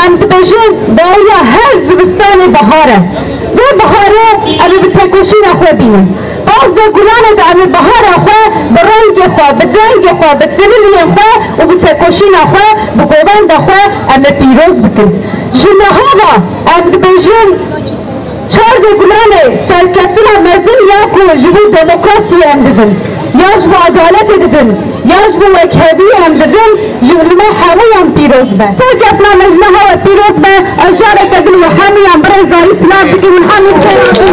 ام دبیجن دایا هر زمستان بهاره ده بهاره ام بتکوشین خو بینن باز ده گلانه ده ام بهاره خو برنگ خو بدرنگ خو بدسلیلی خو و بتکوشین خو بگوبند خو ام پیروز بکن جنها ام دبیجن چهار ده گلانه سرکتنا مزن یا کو جبو دموکراسی ام دبن یاش با عدالت دبن یاش با وکهبی ام دبن جلما حاوی ام پیروز به سرکتنا مجمع و پیروز به اجاره کدن و حامی ام برای زاری سلام بکی و حامی بخیر